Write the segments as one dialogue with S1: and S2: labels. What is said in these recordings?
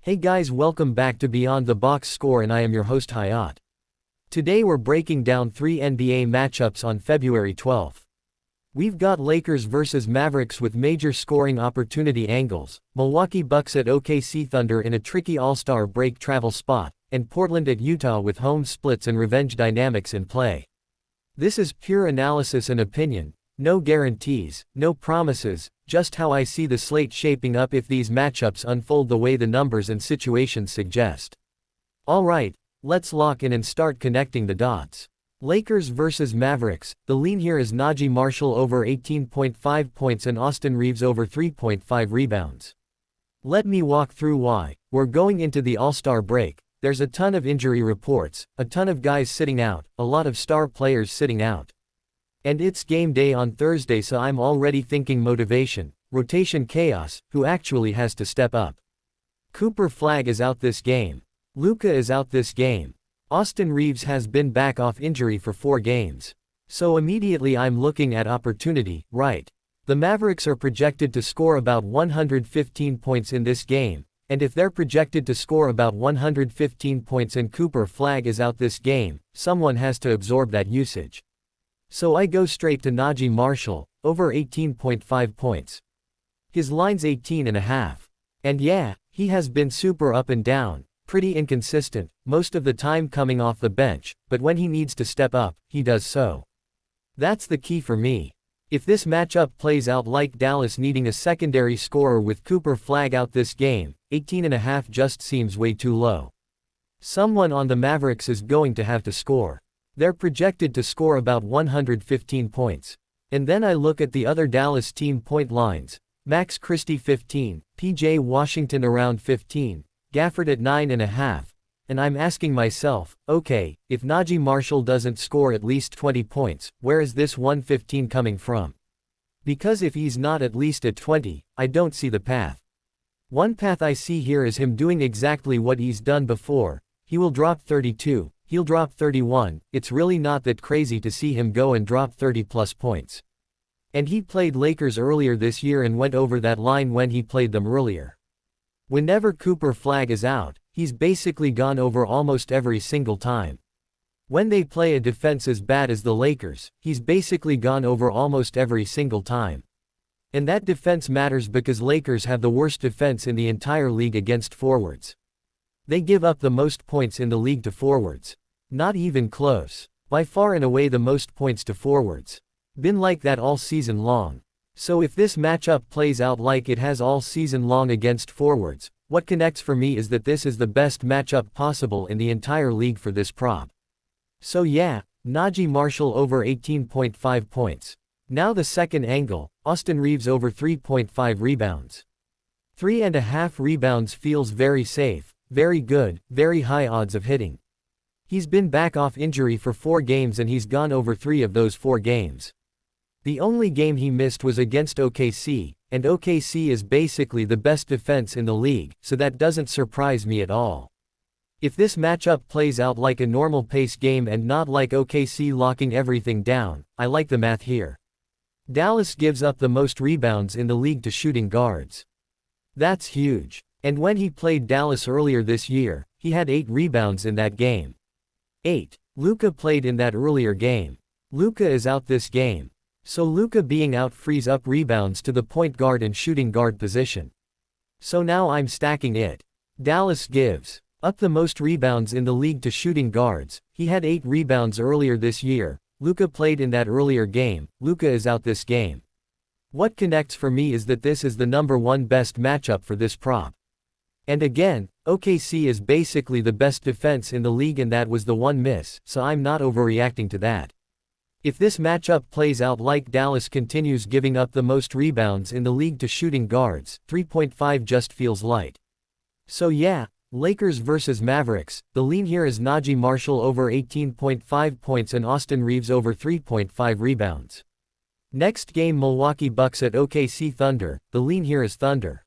S1: Hey guys, welcome back to Beyond the Box Score and I am your host Hayat. Today we're breaking down 3 NBA matchups on February 12th. We've got Lakers vs Mavericks with major scoring opportunity angles, Milwaukee Bucks at OKC Thunder in a tricky All-Star break travel spot, and Portland at Utah with home splits and revenge dynamics in play. This is pure analysis and opinion, no guarantees, no promises, just how I see the slate shaping up if these matchups unfold the way the numbers and situations suggest. Alright, let's lock in and start connecting the dots. Lakers vs Mavericks, the lean here is Najee Marshall over 18.5 points and Austin Reeves over 3.5 rebounds. Let me walk through why. We're going into the All-Star break, there's a ton of injury reports, a ton of guys sitting out, a lot of star players sitting out. And it's game day on Thursday, so I'm already thinking motivation, rotation chaos, who actually has to step up. Cooper Flagg is out this game. Luka is out this game. Austin Reeves has been back off injury for 4 games. So immediately I'm looking at opportunity, right? The Mavericks are projected to score about 115 points in this game, and if they're projected to score about 115 points and Cooper Flagg is out this game, someone has to absorb that usage. So I go straight to Najee Marshall, over 18.5 points. His line's 18.5. And yeah, he has been super up and down, pretty inconsistent, most of the time coming off the bench, but when he needs to step up, he does so. That's the key for me. If this matchup plays out like Dallas needing a secondary scorer with Cooper Flagg out this game, 18.5 just seems way too low. Someone on the Mavericks is going to have to score. They're projected to score about 115 points. And then I look at the other Dallas team point lines, Max Christie 15, PJ Washington around 15, Gafford at 9.5, and I'm asking myself, okay, if Najee Marshall doesn't score at least 20 points, where is this 115 coming from? Because if he's not at least at 20, I don't see the path. One path I see here is him doing exactly what he's done before. He will drop 32, he'll drop 31, it's really not that crazy to see him go and drop 30 plus points. And he played Lakers earlier this year and went over that line when he played them earlier. Whenever Cooper Flagg is out, he's basically gone over almost every single time. When they play a defense as bad as the Lakers, he's basically gone over almost every single time. And that defense matters because Lakers have the worst defense in the entire league against forwards. They give up the most points in the league to forwards. Not even close. By far and away the most points to forwards. Been like that all season long. So if this matchup plays out like it has all season long against forwards, what connects for me is that this is the best matchup possible in the entire league for this prop. So yeah, Najee Marshall over 18.5 points. Now the second angle, Austin Reeves over 3.5 rebounds. 3.5 rebounds feels very safe, very good, very high odds of hitting. He's been back off injury for 4 games and he's gone over 3 of those 4 games. The only game he missed was against OKC, and OKC is basically the best defense in the league, so that doesn't surprise me at all. If this matchup plays out like a normal pace game and not like OKC locking everything down, I like the math here. Dallas gives up the most rebounds in the league to shooting guards. That's huge. And when he played Dallas earlier this year, he had 8 rebounds in that game. 8. Luka played in that earlier game. Luka is out this game. So Luka being out frees up rebounds to the point guard and shooting guard position. So now I'm stacking it. Dallas gives up the most rebounds in the league to shooting guards. He had 8 rebounds earlier this year. Luka played in that earlier game. Luka is out this game. What connects for me is that this is the number 1 best matchup for this prop. And again, OKC is basically the best defense in the league and that was the one miss, so I'm not overreacting to that. If this matchup plays out like Dallas continues giving up the most rebounds in the league to shooting guards, 3.5 just feels light. So yeah, Lakers vs Mavericks, the lean here is Najee Marshall over 18.5 points and Austin Reeves over 3.5 rebounds. Next game Milwaukee Bucks at OKC Thunder, the lean here is Thunder.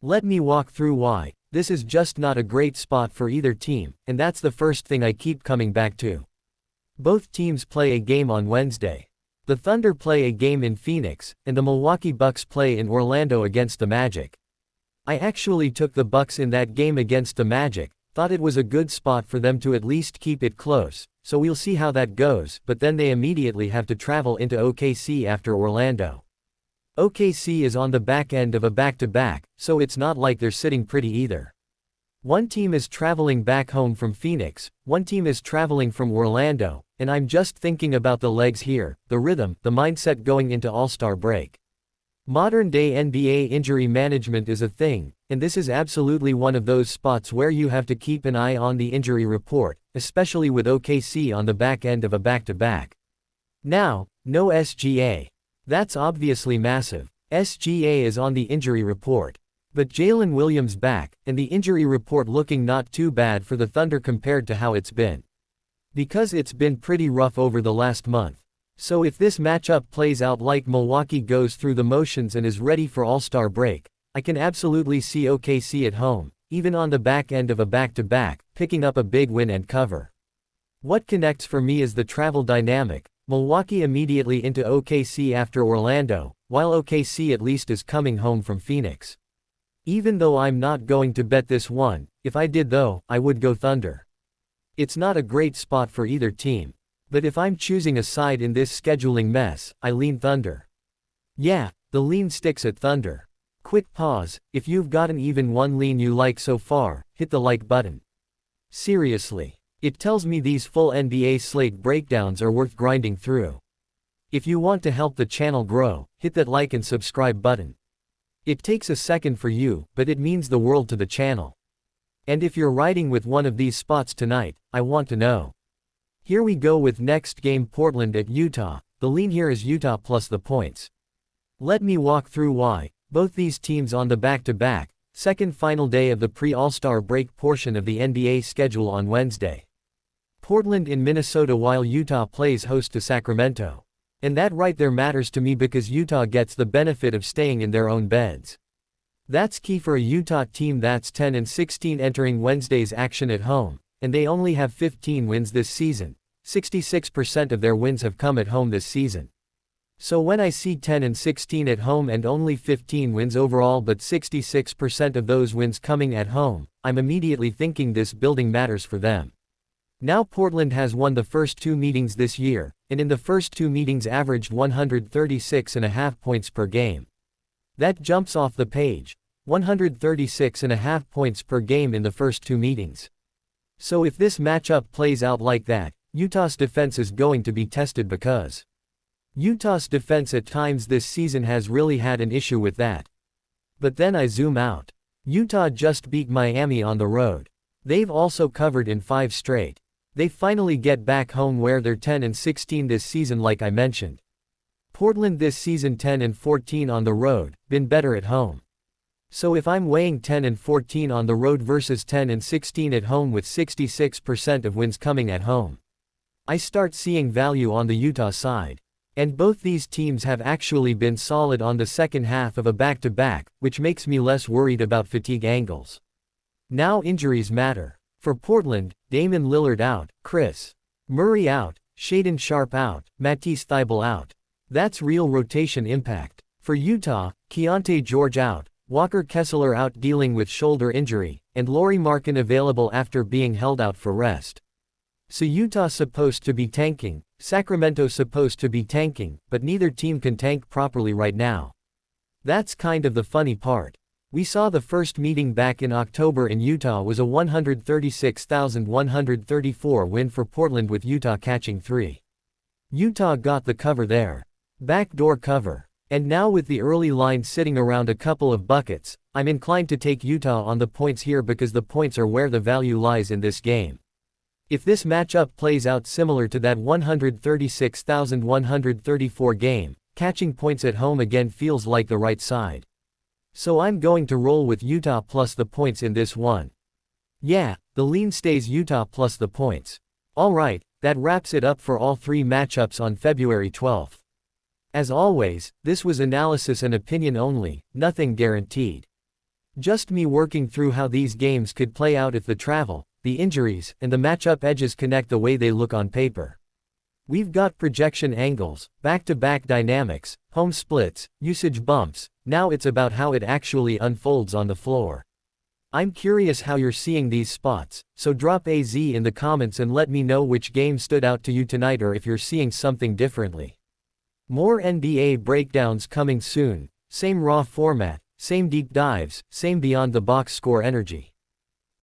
S1: Let me walk through why. This is just not a great spot for either team, and that's the first thing I keep coming back to. Both teams play a game on Wednesday. The Thunder play a game in Phoenix, and the Milwaukee Bucks play in Orlando against the Magic. I actually took the Bucks in that game against the Magic, thought it was a good spot for them to at least keep it close, so we'll see how that goes, but then they immediately have to travel into OKC after Orlando. OKC is on the back end of a back-to-back, so it's not like they're sitting pretty either. One team is traveling back home from Phoenix, one team is traveling from Orlando, and I'm just thinking about the legs here, the rhythm, the mindset going into All-Star break. Modern-day NBA injury management is a thing, and this is absolutely one of those spots where you have to keep an eye on the injury report, especially with OKC on the back end of a back-to-back. Now, no SGA. That's obviously massive. SGA is on the injury report. But Jalen Williams back, and the injury report looking not too bad for the Thunder compared to how it's been. Because it's been pretty rough over the last month. So if this matchup plays out like Milwaukee goes through the motions and is ready for All-Star break, I can absolutely see OKC at home, even on the back end of a back-to-back, picking up a big win and cover. What connects for me is the travel dynamic, Milwaukee immediately into OKC after Orlando, while OKC at least is coming home from Phoenix. Even though I'm not going to bet this one, if I did though, I would go Thunder. It's not a great spot for either team. But if I'm choosing a side in this scheduling mess, I lean Thunder. Yeah, the lean sticks at Thunder. Quick pause, if you've got an even one lean you like so far, hit the like button. Seriously. It tells me these full NBA slate breakdowns are worth grinding through. If you want to help the channel grow, hit that like and subscribe button. It takes a second for you, but it means the world to the channel. And if you're riding with one of these spots tonight, I want to know. Here we go with next game, Portland at Utah. The lean here is Utah plus the points. Let me walk through why. Both these teams on the back-to-back, second final day of the pre-All-Star break portion of the NBA schedule on Wednesday. Portland in Minnesota while Utah plays host to Sacramento. And that right there matters to me because Utah gets the benefit of staying in their own beds. That's key for a Utah team that's 10-16 entering Wednesday's action at home, and they only have 15 wins this season. 66% of their wins have come at home this season. So when I see 10-16 at home and only 15 wins overall but 66% of those wins coming at home, I'm immediately thinking this building matters for them. Now Portland has won the first two meetings this year, and in the first two meetings averaged 136.5 points per game. That jumps off the page. 136.5 points per game in the first two meetings. So if this matchup plays out like that, Utah's defense is going to be tested because Utah's defense at times this season has really had an issue with that. But then I zoom out. Utah just beat Miami on the road. They've also covered in 5 straight. They finally get back home where they're 10-16 this season like I mentioned. Portland this season 10-14 on the road, been better at home. So if I'm weighing 10-14 on the road versus 10-16 at home with 66% of wins coming at home, I start seeing value on the Utah side. And both these teams have actually been solid on the second half of a back-to-back, which makes me less worried about fatigue angles. Now injuries matter. For Portland, Damian Lillard out, Chris Murray out, Shaedon Sharpe out, Matisse Thybulle out. That's real rotation impact. For Utah, Keontae George out, Walker Kessler out dealing with shoulder injury, and Lauri Markkanen available after being held out for rest. So Utah's supposed to be tanking, Sacramento's supposed to be tanking, but neither team can tank properly right now. That's kind of the funny part. We saw the first meeting back in October in Utah was a 136,134 win for Portland with Utah catching 3. Utah got the cover there. Backdoor cover. And now with the early line sitting around a couple of buckets, I'm inclined to take Utah on the points here because the points are where the value lies in this game. If this matchup plays out similar to that 136,134 game, catching points at home again feels like the right side. So I'm going to roll with Utah plus the points in this one. Yeah, the lean stays Utah plus the points. Alright, that wraps it up for all 3 matchups on February 12th. As always, this was analysis and opinion only, nothing guaranteed. Just me working through how these games could play out if the travel, the injuries, and the matchup edges connect the way they look on paper. We've got projection angles, back-to-back dynamics, home splits, usage bumps, now it's about how it actually unfolds on the floor. I'm curious how you're seeing these spots, so drop a Z in the comments and let me know which game stood out to you tonight or if you're seeing something differently. More NBA breakdowns coming soon, same raw format, same deep dives, same beyond the box score energy.